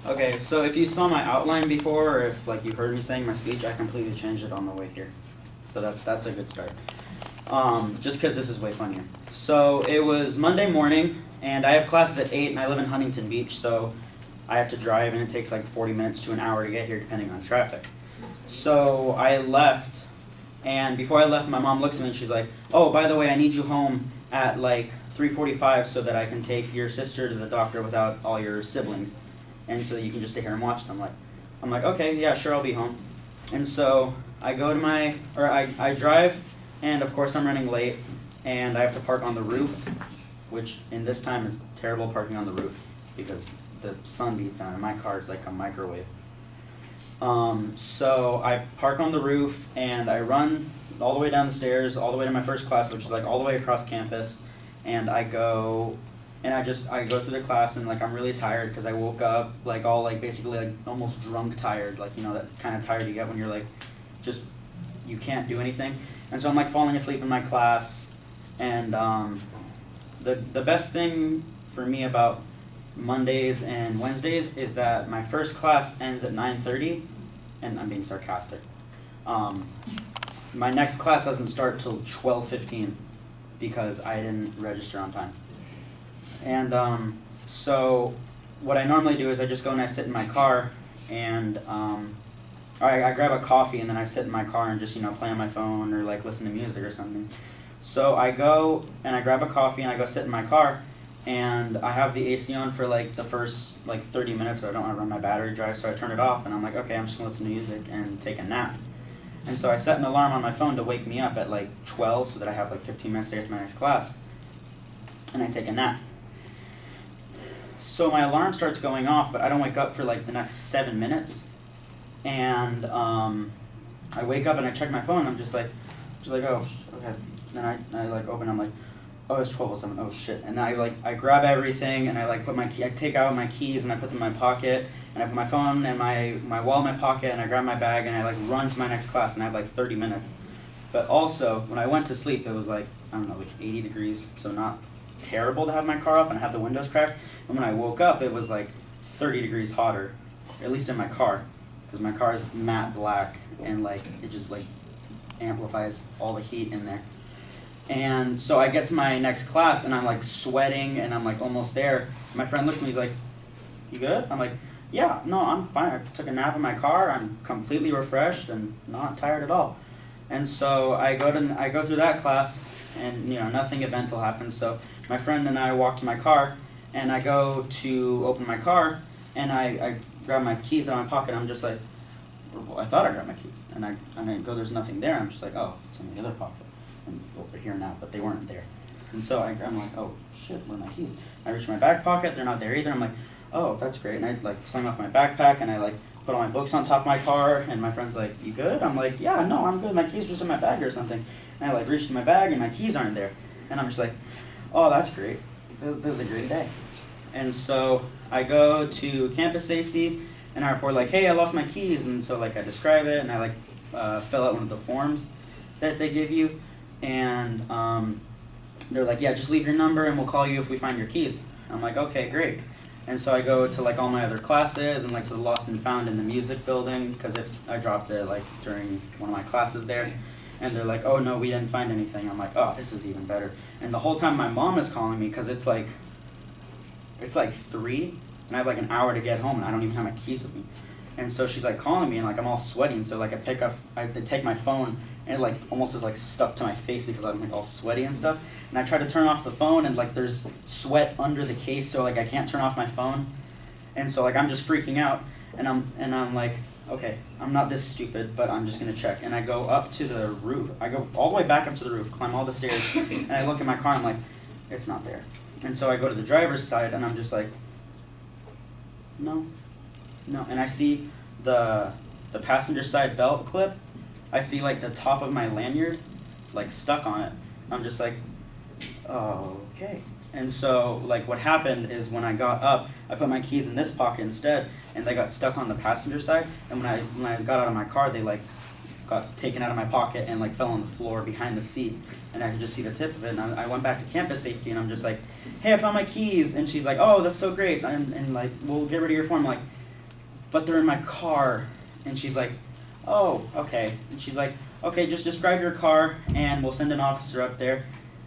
Okay, so if you saw my outline before, or if like you heard me saying my speech, I completely changed it on the way here. So that's a good start. Just because this is way funnier. So it was Monday morning, and I have classes at 8, and I live in Huntington Beach, so I have to drive, and it takes like 40 minutes to an hour to get here, depending on traffic. So I left, and before I left, my mom looks at me and she's like, "Oh, by the way, I need you home at like 3:45 so that I can take your sister to the doctor without all your siblings, and so you can just stay here and watch them." I'm like, okay, yeah, sure, I'll be home. And so I go to I drive, and of course I'm running late, and I have to park on the roof, which in this time is terrible parking on the roof because the sun beats down and my car is like a microwave. So I park on the roof and I run all the way down the stairs, all the way to my first class, which is like all the way across campus, and I go through the class, and like I'm really tired because I woke up like all like basically like almost drunk tired, like, you know, that kind of tired you get when you're like just you can't do anything. And so I'm like falling asleep in my class, and the best thing for me about Mondays and Wednesdays is that my first class ends at 9:30, and I'm being sarcastic. My next class doesn't start till 12:15 because I didn't register on time. And so what I normally do is I just go and I sit in my car, and I grab a coffee, and then I sit in my car and just, you know, play on my phone or like listen to music or something. So I go and I grab a coffee and I go sit in my car, and I have the AC on for like the first like 30 minutes, but I don't want to run my battery dry, so I turn it off, and I'm like, okay, I'm just gonna listen to music and take a nap. And so I set an alarm on my phone to wake me up at like 12 so that I have like 15 minutes to get to my next class, and I take a nap. So my alarm starts going off, but I don't wake up for like the next 7 minutes, and I wake up and I check my phone, and I'm just like, oh, okay. Then I like open, I'm like, oh, it's 12:07, oh shit. And then I grab everything, and I like put I take out my keys and I put them in my pocket, and I put my phone and my wallet in my pocket, and I grab my bag, and I like run to my next class, and I have like 30 minutes. But also, when I went to sleep, it was like, I don't know, like 80 degrees, so not terrible to have my car off and have the windows cracked. And when I woke up, it was like 30 degrees hotter, at least in my car, because my car is matte black, and like it just like amplifies all the heat in there. And so I get to my next class, and I'm like sweating, and I'm like almost there. My friend looks at me, he's like, "You good?" I'm like, "Yeah, no, I'm fine. I took a nap in my car. I'm completely refreshed and not tired at all." And so I go through that class, and you know, nothing eventful happens. So my friend and I walk to my car, and I go to open my car, and I grab my keys out of my pocket. I'm just like, well, I thought I grabbed my keys, and I go, there's nothing there. I'm just like, oh, it's in the other pocket. And well, they're here now, but they weren't there. And so I'm like, oh shit, where are my keys? I reach my back pocket, they're not there either. I'm like, oh, that's great. And I like sling off my backpack, and I like put all my books on top of my car, and my friend's like, you good? I'm like, yeah, no, I'm good. My keys are just in my bag or something. And I like reach to my bag, and my keys aren't there. And I'm just like, oh, that's great. This is a great day. And so I go to campus safety, and I report like, hey, I lost my keys. And so like I describe it, and I like fill out one of the forms that they give you. And they're like, yeah, just leave your number and we'll call you if we find your keys. I'm like, okay, great. And so I go to like all my other classes and like to the Lost and Found in the music building, because if I dropped it like during one of my classes there, and they're like, oh no, we didn't find anything. I'm like, oh, this is even better. And the whole time my mom is calling me, because it's like 3, and I have like an hour to get home, and I don't even have my keys with me. And so she's like calling me, and like I'm all sweaty, and so like I take my phone, and it like almost is like stuck to my face because I'm like all sweaty and stuff. And I try to turn off the phone, and like there's sweat under the case, so like I can't turn off my phone. And so like I'm just freaking out, and I'm like, okay, I'm not this stupid, but I'm just gonna check. And I go up to the roof. I go all the way back up to the roof, climb all the stairs, and I look at my car, and I'm like, it's not there. And so I go to the driver's side, and I'm just like, no. And I see the passenger side belt clip. I see like the top of my lanyard like stuck on it. I'm just like, oh, okay. And so like what happened is when I got up, I put my keys in this pocket instead, and they got stuck on the passenger side. And when I got out of my car, they like got taken out of my pocket and like fell on the floor behind the seat, and I could just see the tip of it. And I went back to campus safety, and I'm just like, hey, I found my keys. And she's like, oh, that's so great, and like we'll get rid of your form. I'm like, but they're in my car. And she's like, oh, okay. And she's like, okay, just describe your car and we'll send an officer up there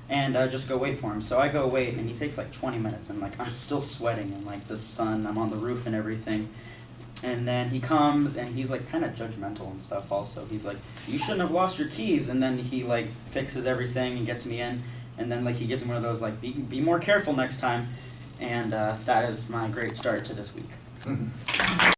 and just go wait for him. So I go wait and he takes like 20 minutes and like I'm still sweating in like the sun. I'm on the roof and everything. And then he comes and he's like kind of judgmental and stuff also. He's like, you shouldn't have lost your keys. And then he like fixes everything and gets me in. And then like he gives me one of those like, be more careful next time. And that is my great start to this week.